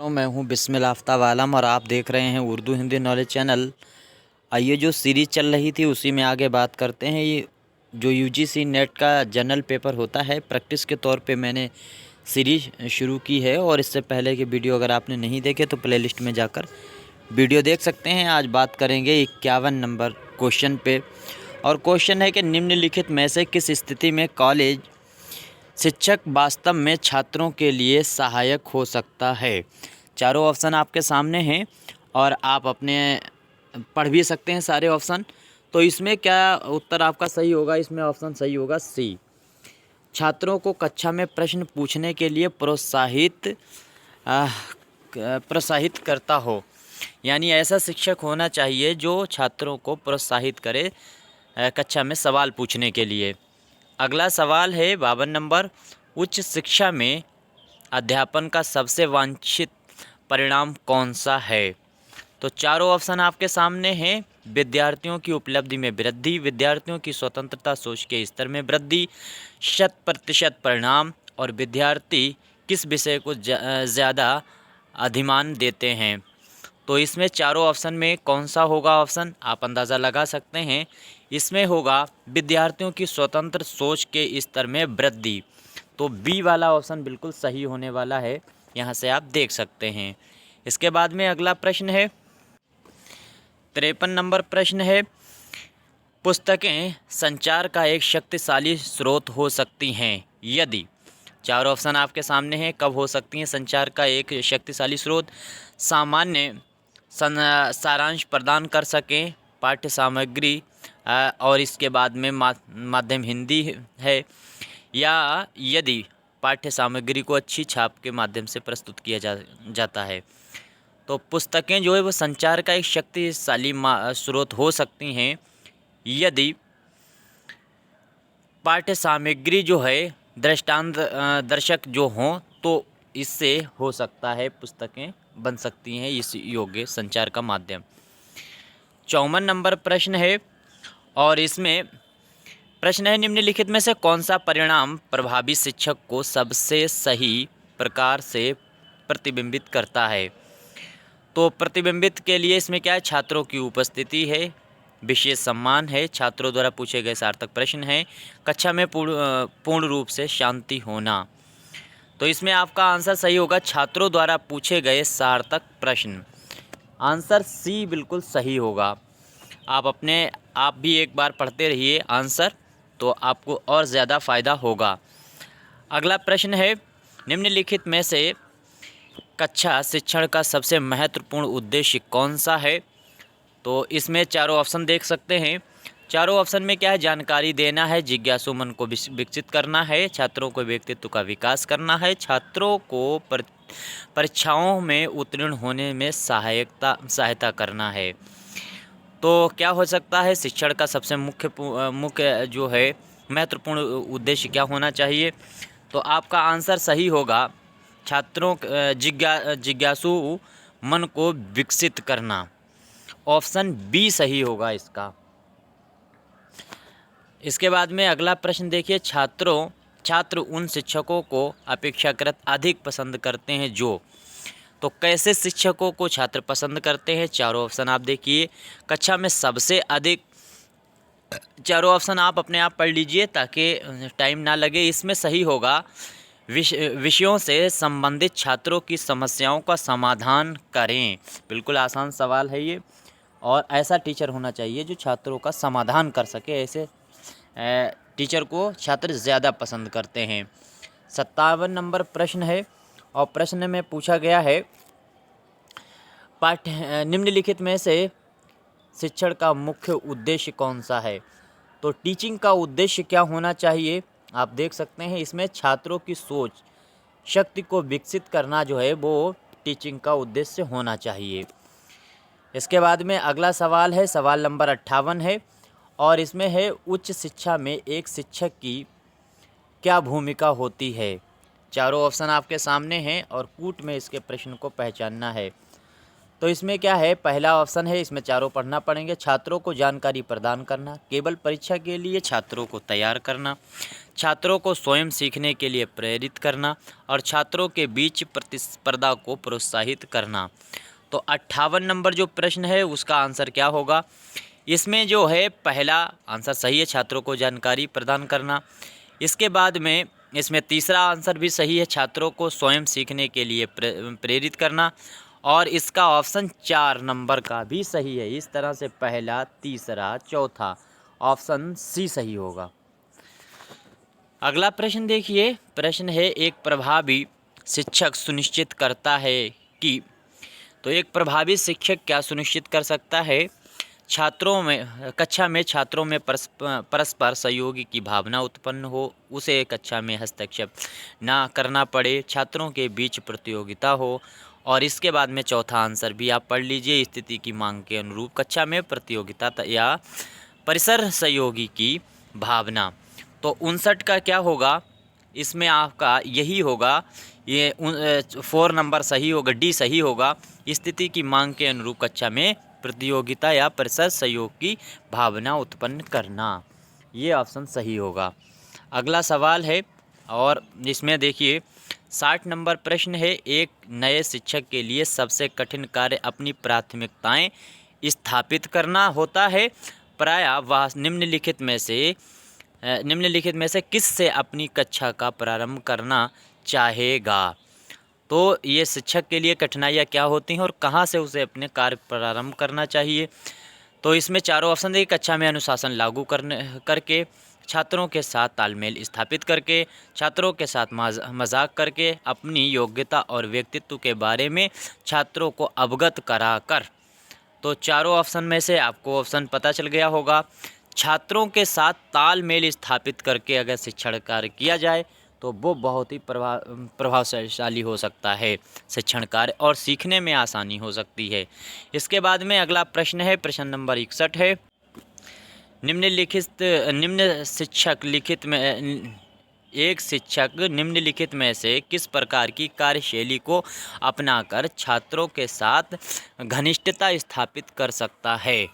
मैं हूं बिस्मिल आफ्ताब आलम और आप देख रहे हैं उर्दू हिंदी नॉलेज चैनल। आइए जो सीरीज़ चल रही थी उसी में आगे बात करते हैं। ये जो यूजीसी नेट का जनरल पेपर होता है, प्रैक्टिस के तौर पे मैंने सीरीज शुरू की है और इससे पहले के वीडियो अगर आपने नहीं देखे तो प्लेलिस्ट में जाकर वीडियो देख सकते हैं। आज बात करेंगे 51 नंबर क्वेश्चन पे और क्वेश्चन है कि निम्नलिखित में से किस स्थिति में कॉलेज शिक्षक वास्तव में छात्रों के लिए सहायक हो सकता है। चारों ऑप्शन आपके सामने हैं और आप अपने पढ़ भी सकते हैं सारे ऑप्शन। तो इसमें क्या उत्तर आपका सही होगा? इसमें ऑप्शन सही होगा सी, छात्रों को कक्षा में प्रश्न पूछने के लिए प्रोत्साहित करता हो। यानी ऐसा शिक्षक होना चाहिए जो छात्रों को प्रोत्साहित करे कक्षा में सवाल पूछने के लिए। अगला सवाल है 52 नंबर, उच्च शिक्षा में अध्यापन का सबसे वांछित परिणाम कौन सा है? तो चारों ऑप्शन आपके सामने हैं। विद्यार्थियों की उपलब्धि में वृद्धि, विद्यार्थियों की स्वतंत्रता सोच के स्तर में वृद्धि, 100% परिणाम और विद्यार्थी किस विषय को ज़्यादा अधिमान देते हैं। तो इसमें चारों ऑप्शन में कौन सा होगा ऑप्शन? आप अंदाज़ा लगा सकते हैं। इसमें होगा विद्यार्थियों की स्वतंत्र सोच के स्तर में वृद्धि। तो बी वाला ऑप्शन बिल्कुल सही होने वाला है, यहाँ से आप देख सकते हैं। इसके बाद में अगला प्रश्न है 53 नंबर प्रश्न है, पुस्तकें संचार का एक शक्तिशाली स्रोत हो सकती हैं यदि। चार ऑप्शन आपके सामने हैं, कब हो सकती हैं संचार का एक शक्तिशाली स्रोत? सामान्य सारांश प्रदान कर सकें, पाठ्य सामग्री और इसके बाद में माध्यम हिंदी है, या यदि पाठ्य सामग्री को अच्छी छाप के माध्यम से प्रस्तुत किया जाता है। तो पुस्तकें जो है वो संचार का एक शक्तिशाली स्रोत हो सकती हैं यदि पाठ्य सामग्री जो है दृष्टांत दर्शक जो हों, तो इससे हो सकता है पुस्तकें बन सकती हैं इस योग्य संचार का माध्यम। 54 नंबर प्रश्न है और इसमें प्रश्न है, निम्नलिखित में से कौन सा परिणाम प्रभावी शिक्षक को सबसे सही प्रकार से प्रतिबिंबित करता है? तो प्रतिबिंबित के लिए इसमें क्या है? छात्रों की उपस्थिति है, विशेष सम्मान है, छात्रों द्वारा पूछे गए सार्थक प्रश्न हैं, कक्षा में पूर्ण रूप से शांति होना। तो इसमें आपका आंसर सही होगा, छात्रों द्वारा पूछे गए सार्थक प्रश्न। आंसर सी बिल्कुल सही होगा। आप भी एक बार पढ़ते रहिए आंसर, तो आपको और ज़्यादा फ़ायदा होगा। अगला प्रश्न है, निम्नलिखित में से कक्षा शिक्षण का सबसे महत्वपूर्ण उद्देश्य कौन सा है? तो इसमें चारों ऑप्शन देख सकते हैं। चारों ऑप्शन में क्या है? जानकारी देना है, जिज्ञासु मन को विकसित करना है, छात्रों को व्यक्तित्व का विकास करना है, छात्रों को परीक्षाओं में उत्तीर्ण होने में सहायता करना है। तो क्या हो सकता है? शिक्षण का सबसे मुख्य जो है महत्वपूर्ण उद्देश्य क्या होना चाहिए? तो आपका आंसर सही होगा, छात्रों जिज्ञासु मन को विकसित करना। ऑप्शन बी सही होगा इसका। इसके बाद में अगला प्रश्न देखिए, छात्र उन शिक्षकों को अपेक्षाकृत अधिक पसंद करते हैं जो। तो कैसे शिक्षकों को छात्र पसंद करते हैं? चारों ऑप्शन आप देखिए। कक्षा में सबसे अधिक, चारों ऑप्शन आप अपने आप पढ़ लीजिए ताकि टाइम ना लगे। इसमें सही होगा, विषयों से संबंधित छात्रों की समस्याओं का समाधान करें। बिल्कुल आसान सवाल है ये, और ऐसा टीचर होना चाहिए जो छात्रों का समाधान कर सके। ऐसे टीचर को छात्र ज़्यादा पसंद करते हैं। 57 नंबर प्रश्न है और प्रश्न में पूछा गया है, निम्नलिखित में से शिक्षण का मुख्य उद्देश्य कौन सा है? तो टीचिंग का उद्देश्य क्या होना चाहिए? आप देख सकते हैं इसमें छात्रों की सोच शक्ति को विकसित करना जो है वो टीचिंग का उद्देश्य होना चाहिए। इसके बाद में अगला सवाल है, सवाल नंबर 58 है और इसमें है, उच्च शिक्षा में एक शिक्षक की क्या भूमिका होती है? चारों ऑप्शन आपके सामने हैं और कूट में इसके प्रश्न को पहचानना है। तो इसमें क्या है, पहला ऑप्शन है, इसमें चारों पढ़ना पड़ेंगे। छात्रों को जानकारी प्रदान करना, केवल परीक्षा के लिए छात्रों को तैयार करना, छात्रों को स्वयं सीखने के लिए प्रेरित करना और छात्रों के बीच प्रतिस्पर्धा को प्रोत्साहित करना। तो 58 नंबर जो प्रश्न है उसका आंसर क्या होगा? इसमें जो है पहला आंसर सही है, छात्रों को जानकारी प्रदान करना। इसके बाद में इसमें तीसरा आंसर भी सही है, छात्रों को स्वयं सीखने के लिए प्रेरित करना। और इसका ऑप्शन 4 नंबर का भी सही है। इस तरह से पहला, तीसरा, चौथा, ऑप्शन सी सही होगा। अगला प्रश्न देखिए, प्रश्न है एक प्रभावी शिक्षक सुनिश्चित करता है कि, तो एक प्रभावी शिक्षक क्या सुनिश्चित कर सकता है? कक्षा में छात्रों में परस्पर सहयोग की भावना उत्पन्न हो, उसे कक्षा में हस्तक्षेप ना करना पड़े, छात्रों के बीच प्रतियोगिता हो। और इसके बाद में चौथा आंसर भी आप पढ़ लीजिए, स्थिति की मांग के अनुरूप कक्षा में प्रतियोगिता या परिसर सहयोगी की भावना। तो 59 का क्या होगा? इसमें आपका यही होगा, ये 4 नंबर सही होगा, डी सही होगा। स्थिति की मांग के अनुरूप कक्षा में प्रतियोगिता या परिसर सहयोग की भावना उत्पन्न करना, ये ऑप्शन सही होगा। अगला सवाल है और इसमें देखिए 60 नंबर प्रश्न है, एक नए शिक्षक के लिए सबसे कठिन कार्य अपनी प्राथमिकताएं स्थापित करना होता है। प्रायः वह निम्नलिखित में से किस से अपनी कक्षा का प्रारंभ करना चाहेगा? तो ये शिक्षक के लिए कठिनाइयाँ क्या होती हैं और कहाँ से उसे अपने कार्य प्रारंभ करना चाहिए? तो इसमें चारों ऑप्शन देखिए, कक्षा में अनुशासन लागू करके, छात्रों के साथ तालमेल स्थापित करके, छात्रों के साथ मजाक करके, अपनी योग्यता और व्यक्तित्व के बारे में छात्रों को अवगत कराकर। तो चारों ऑप्शन में से आपको ऑप्शन पता चल गया होगा। छात्रों के साथ तालमेल स्थापित करके अगर शिक्षण कार्य किया जाए तो वो बहुत ही प्रभावशाली हो सकता है शिक्षण कार्य, और सीखने में आसानी हो सकती है। इसके बाद में अगला प्रश्न है, प्रश्न नंबर 61 है, एक शिक्षक निम्नलिखित में से किस प्रकार की कार्यशैली को अपनाकर छात्रों के साथ घनिष्ठता स्थापित कर सकता है?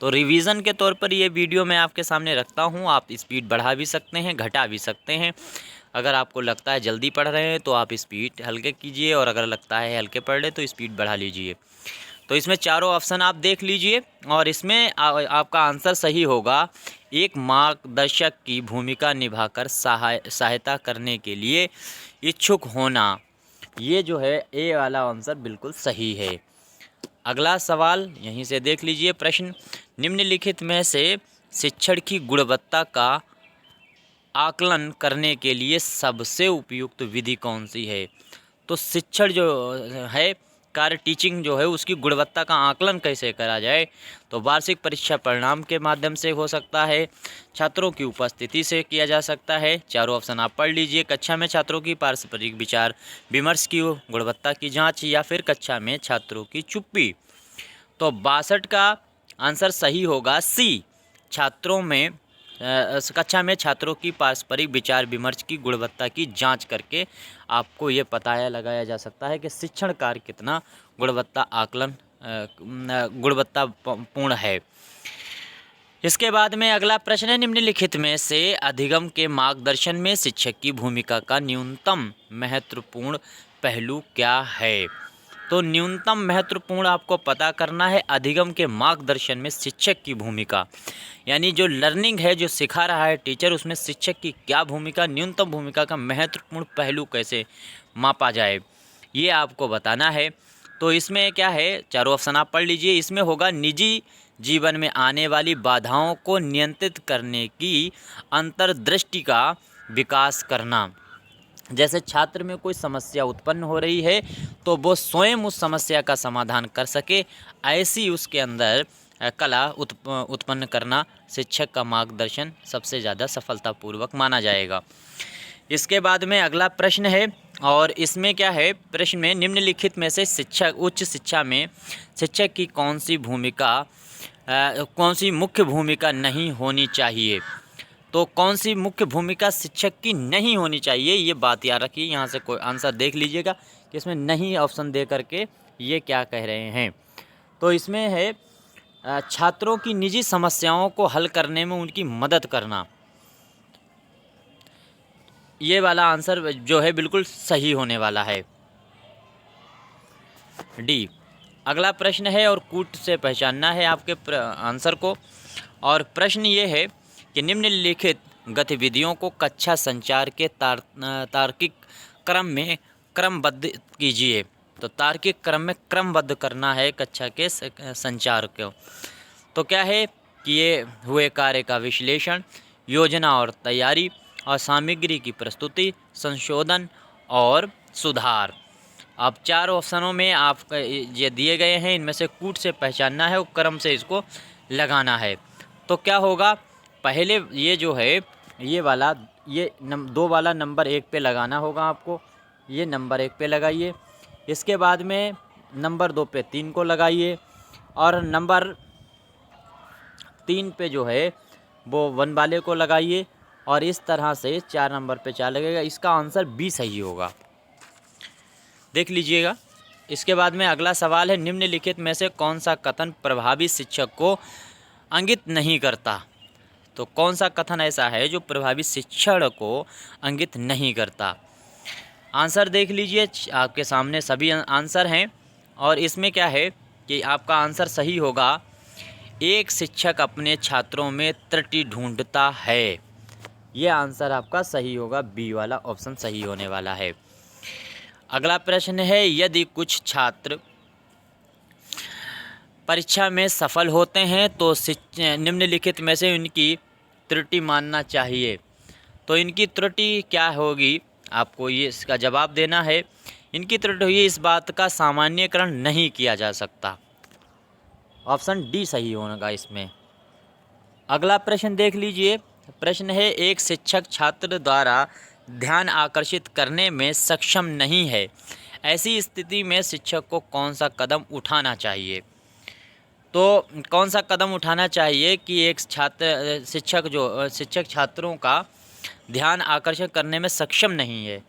तो रिवीजन के तौर पर ये वीडियो मैं आपके सामने रखता हूँ। आप स्पीड बढ़ा भी सकते हैं, घटा भी सकते हैं। अगर आपको लगता है जल्दी पढ़ रहे हैं तो आप स्पीड हल्के कीजिए, और अगर लगता है हल्के पढ़ रहे तो स्पीड बढ़ा लीजिए। तो इसमें चारों ऑप्शन आप देख लीजिए और इसमें आपका आंसर सही होगा। एक मार्गदर्शक की भूमिका निभाकर सहायता करने के लिए इच्छुक होना, ये जो है ए वाला आंसर बिल्कुल सही है। अगला सवाल यहीं से देख लीजिए, प्रश्न निम्नलिखित में से शिक्षण की गुणवत्ता का आकलन करने के लिए सबसे उपयुक्त विधि कौन सी है? तो शिक्षण जो है, कार्य टीचिंग जो है, उसकी गुणवत्ता का आकलन कैसे करा जाए? तो वार्षिक परीक्षा परिणाम के माध्यम से हो सकता है, छात्रों की उपस्थिति से किया जा सकता है। चारों ऑप्शन आप पढ़ लीजिए, कक्षा में छात्रों की पारस्परिक विचार विमर्श की गुणवत्ता की जांच, या फिर कक्षा में छात्रों की चुप्पी। तो 62 का आंसर सही होगा, सी, कक्षा में छात्रों की पारस्परिक विचार विमर्श की गुणवत्ता की जांच करके आपको ये पता लगाया जा सकता है कि शिक्षण कार्य कितना गुणवत्तापूर्ण है। इसके बाद में अगला प्रश्न है, निम्नलिखित में से अधिगम के मार्गदर्शन में शिक्षक की भूमिका का न्यूनतम महत्वपूर्ण पहलू क्या है? तो न्यूनतम महत्वपूर्ण आपको पता करना है। अधिगम के मार्गदर्शन में शिक्षक की भूमिका, यानी जो लर्निंग है, जो सिखा रहा है टीचर, उसमें शिक्षक की क्या भूमिका, न्यूनतम भूमिका का महत्वपूर्ण पहलू कैसे मापा जाए, ये आपको बताना है। तो इसमें क्या है, चारों ऑप्शन आप पढ़ लीजिए। इसमें होगा निजी जीवन में आने वाली बाधाओं को नियंत्रित करने की अंतर्दृष्टि का विकास करना। जैसे छात्र में कोई समस्या उत्पन्न हो रही है तो वो स्वयं उस समस्या का समाधान कर सके, ऐसी उसके अंदर कला उत्पन्न करना शिक्षक का मार्गदर्शन सबसे ज़्यादा सफलतापूर्वक माना जाएगा। इसके बाद में अगला प्रश्न है और इसमें क्या है, प्रश्न में निम्नलिखित में से उच्च शिक्षा में शिक्षक की कौन सी मुख्य भूमिका नहीं होनी चाहिए? तो कौन सी मुख्य भूमिका शिक्षक की नहीं होनी चाहिए, ये बात याद रखिए। यहाँ से कोई आंसर देख लीजिएगा कि इसमें नहीं ऑप्शन दे करके ये क्या कह रहे हैं। तो इसमें है छात्रों की निजी समस्याओं को हल करने में उनकी मदद करना। ये वाला आंसर जो है बिल्कुल सही होने वाला है, डी। अगला प्रश्न है और कूट से पहचानना है आपके आंसर को। और प्रश्न ये है कि निम्नलिखित गतिविधियों को कक्षा संचार के तार्किक क्रम में क्रमबद्ध कीजिए। तो तार्किक क्रम में क्रमबद्ध करना है कक्षा के संचार को। तो क्या है कि ये हुए कार्य का विश्लेषण, योजना और तैयारी, और सामग्री की प्रस्तुति, संशोधन और सुधार। अब 4 ऑप्शनों में आप ये दिए गए हैं, इनमें से कूट से पहचानना है और क्रम से इसको लगाना है। तो क्या होगा, पहले ये जो है ये वाला, ये 2 वाला नंबर 1 पे लगाना होगा आपको। ये नंबर 1 पे लगाइए, इसके बाद में नंबर 2 पे 3 को लगाइए, और नंबर 3 पे जो है वो 1 वाले को लगाइए, और इस तरह से 4 नंबर पे 4 लगेगा। इसका आंसर बी सही होगा, देख लीजिएगा। इसके बाद में अगला सवाल है, निम्नलिखित में से कौन सा कथन प्रभावी शिक्षक को इंगित नहीं करता। तो कौन सा कथन ऐसा है जो प्रभावी शिक्षण को इंगित नहीं करता। आंसर देख लीजिए, आपके सामने सभी आंसर हैं, और इसमें क्या है कि आपका आंसर सही होगा, एक शिक्षक अपने छात्रों में त्रुटि ढूंढता है। ये आंसर आपका सही होगा, बी वाला ऑप्शन सही होने वाला है। अगला प्रश्न है, यदि कुछ छात्र परीक्षा में सफल होते हैं तो निम्नलिखित में से इनकी त्रुटि मानना चाहिए। तो इनकी त्रुटि क्या होगी, आपको ये इसका जवाब देना है। इनकी त्रुटि हुई, इस बात का सामान्यीकरण नहीं किया जा सकता। ऑप्शन डी सही होगा इसमें। अगला प्रश्न देख लीजिए, प्रश्न है, एक शिक्षक छात्र द्वारा ध्यान आकर्षित करने में सक्षम नहीं है, ऐसी स्थिति में शिक्षक को कौन सा कदम उठाना चाहिए। तो कौन सा कदम उठाना चाहिए कि एक शिक्षक छात्रों का ध्यान आकर्षित करने में सक्षम नहीं है।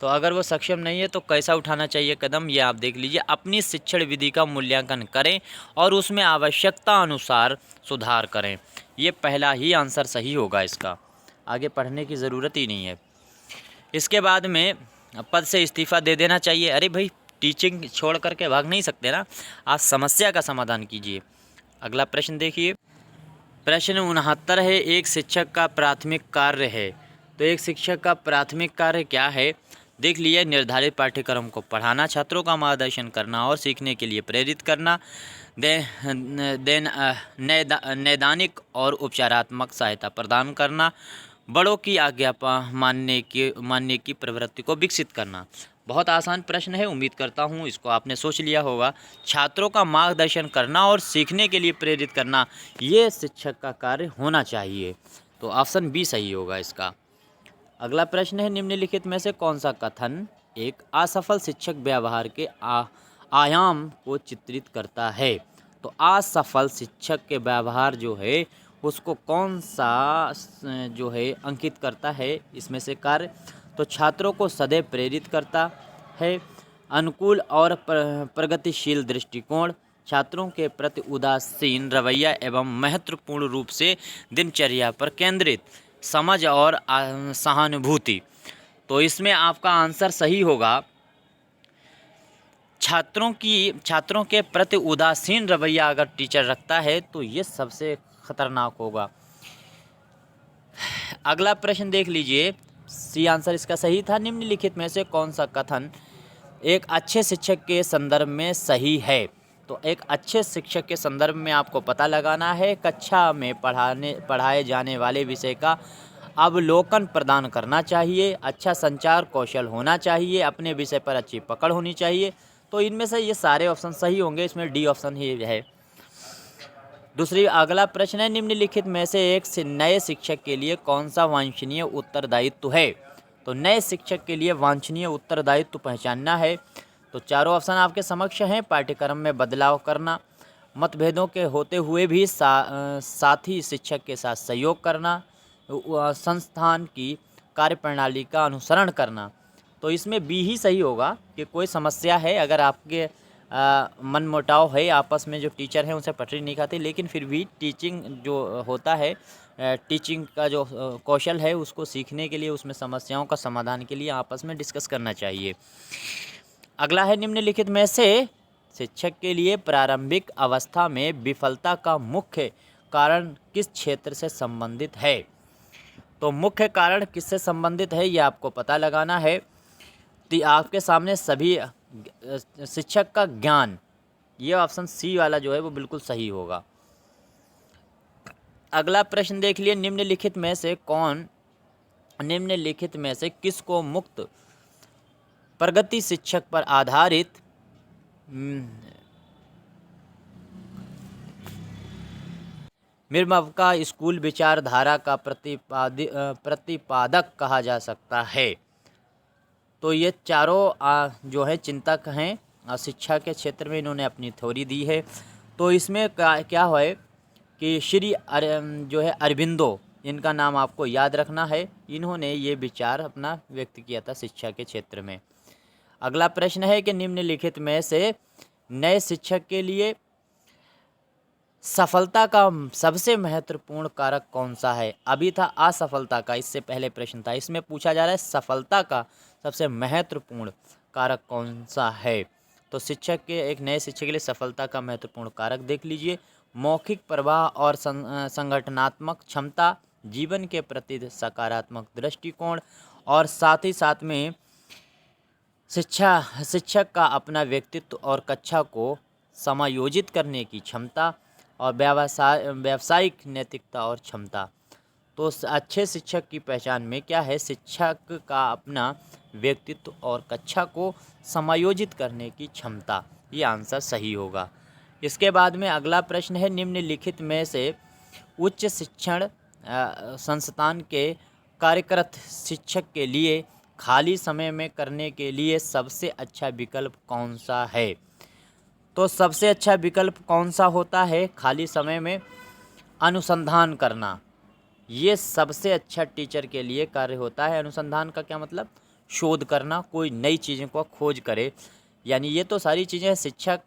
तो अगर वो सक्षम नहीं है तो कैसा उठाना चाहिए कदम, ये आप देख लीजिए। अपनी शिक्षण विधि का मूल्यांकन करें और उसमें आवश्यकता अनुसार सुधार करें। ये पहला ही आंसर सही होगा, इसका आगे पढ़ने की ज़रूरत ही नहीं है। इसके बाद में पद से इस्तीफ़ा दे देना चाहिए। अरे भाई, टीचिंग छोड़ करके भाग नहीं सकते ना, आप समस्या का समाधान कीजिए। अगला प्रश्न देखिए, प्रश्न 69 है, एक शिक्षक का प्राथमिक कार्य है। तो एक शिक्षक का प्राथमिक कार्य क्या है, देख लिए। निर्धारित पाठ्यक्रम को पढ़ाना, छात्रों का मार्गदर्शन करना और सीखने के लिए प्रेरित करना, नैदानिक और उपचारात्मक सहायता प्रदान करना, बड़ों की आज्ञा मानने की प्रवृत्ति को विकसित करना। बहुत आसान प्रश्न है, उम्मीद करता हूँ इसको आपने सोच लिया होगा। छात्रों का मार्गदर्शन करना और सीखने के लिए प्रेरित करना, ये शिक्षक का कार्य होना चाहिए। तो ऑप्शन बी सही होगा इसका। अगला प्रश्न है, निम्नलिखित में से कौन सा कथन एक असफल शिक्षक व्यवहार के आयाम को चित्रित करता है। तो असफल शिक्षक के व्यवहार जो है उसको कौन सा जो है अंकित करता है, इसमें से कार्य। तो छात्रों को सदैव प्रेरित करता है, अनुकूल और प्रगतिशील दृष्टिकोण, छात्रों के प्रति उदासीन रवैया एवं महत्वपूर्ण रूप से दिनचर्या पर केंद्रित समझ और सहानुभूति। तो इसमें आपका आंसर सही होगा, छात्रों के प्रति उदासीन रवैया अगर टीचर रखता है तो ये सबसे खतरनाक होगा। अगला प्रश्न देख लीजिए, सी आंसर इसका सही था। निम्नलिखित में से कौन सा कथन एक अच्छे शिक्षक के संदर्भ में सही है। तो एक अच्छे शिक्षक के संदर्भ में आपको पता लगाना है, कक्षा में पढ़ाए जाने वाले विषय का अवलोकन प्रदान करना चाहिए, अच्छा संचार कौशल होना चाहिए, अपने विषय पर अच्छी पकड़ होनी चाहिए। तो इनमें से ये सारे ऑप्शन सही होंगे, इसमें डी ऑप्शन ही है। दूसरी अगला प्रश्न है, निम्नलिखित में से एक नए शिक्षक के लिए कौन सा वांछनीय उत्तरदायित्व है। तो नए शिक्षक के लिए वांछनीय उत्तरदायित्व पहचानना है। तो चारों ऑप्शन आपके समक्ष हैं। पाठ्यक्रम में बदलाव करना, मतभेदों के होते हुए भी साथी शिक्षक के साथ सहयोग करना, संस्थान की कार्यप्रणाली का अनुसरण करना। तो इसमें बी ही सही होगा कि कोई समस्या है, अगर आपके मनमुटाव है आपस में, जो टीचर हैं उनसे पटरी नहीं खाती, लेकिन फिर भी टीचिंग जो होता है, टीचिंग का जो कौशल है उसको सीखने के लिए, उसमें समस्याओं का समाधान के लिए आपस में डिस्कस करना चाहिए। अगला है, निम्नलिखित में से शिक्षक के लिए प्रारंभिक अवस्था में विफलता का मुख्य कारण किस क्षेत्र से संबंधित है। तो मुख्य कारण किससे संबंधित है ये आपको पता लगाना है। तो आपके सामने सभी शिक्षक का ज्ञान, ये ऑप्शन सी वाला जो है वो बिल्कुल सही होगा। अगला प्रश्न देख लिए, निम्नलिखित में से किसको मुक्त प्रगति शिक्षक पर आधारित मिर्मवका स्कूल विचारधारा का प्रतिपादक कहा जा सकता है। तो ये चारों जो है चिंतक हैं शिक्षा के क्षेत्र में, इन्होंने अपनी थ्योरी दी है। तो इसमें क्या है कि जो है अरबिंदो, इनका नाम आपको याद रखना है, इन्होंने ये विचार अपना व्यक्त किया था शिक्षा के क्षेत्र में। अगला प्रश्न है कि निम्नलिखित में से नए शिक्षक के लिए सफलता का सबसे महत्वपूर्ण कारक कौन सा है। अभी था असफलता का, इससे पहले प्रश्न था, इसमें पूछा जा रहा है सफलता का सबसे महत्वपूर्ण कारक कौन सा है। तो एक नए शिक्षक के लिए सफलता का महत्वपूर्ण कारक देख लीजिए, मौखिक प्रवाह और संगठनात्मक क्षमता, जीवन के प्रति सकारात्मक दृष्टिकोण, और साथ ही साथ में शिक्षक का अपना व्यक्तित्व और कक्षा को समायोजित करने की क्षमता, और व्यावसायिक नैतिकता और क्षमता। तो अच्छे शिक्षक की पहचान में क्या है, शिक्षक का अपना व्यक्तित्व और कक्षा को समायोजित करने की क्षमता, ये आंसर सही होगा। इसके बाद में अगला प्रश्न है, निम्नलिखित में से उच्च शिक्षण संस्थान के कार्यरत शिक्षक के लिए खाली समय में करने के लिए सबसे अच्छा विकल्प कौन सा है। तो सबसे अच्छा विकल्प कौन सा होता है खाली समय में, अनुसंधान करना। ये सबसे अच्छा टीचर के लिए कार्य होता है। अनुसंधान का क्या मतलब, शोध करना, कोई नई चीज़ों को खोज करे। यानी ये तो सारी चीज़ें, शिक्षक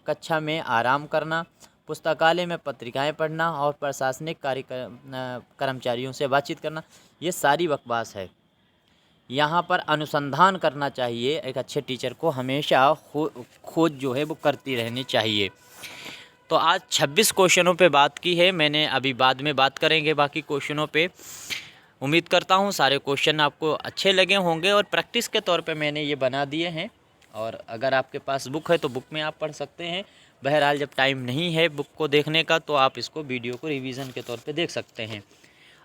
कक्षा में आराम करना, पुस्तकालय में पत्रिकाएं पढ़ना और प्रशासनिक कर्मचारियों से बातचीत करना, ये सारी बकवास है। यहाँ पर अनुसंधान करना चाहिए। एक अच्छे टीचर को हमेशा खोज जो है वो करती रहनी चाहिए। तो आज 26 क्वेश्चनों पे बात की है मैंने, अभी बाद में बात करेंगे बाकी क्वेश्चनों पे। उम्मीद करता हूँ सारे क्वेश्चन आपको अच्छे लगे होंगे और प्रैक्टिस के तौर पे मैंने ये बना दिए हैं। और अगर आपके पास बुक है तो बुक में आप पढ़ सकते हैं। बहरहाल जब टाइम नहीं है बुक को देखने का तो आप इसको वीडियो को रिवीजन के तौर पे देख सकते हैं।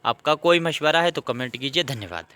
आपका कोई मशवरा है तो कमेंट कीजिए। धन्यवाद।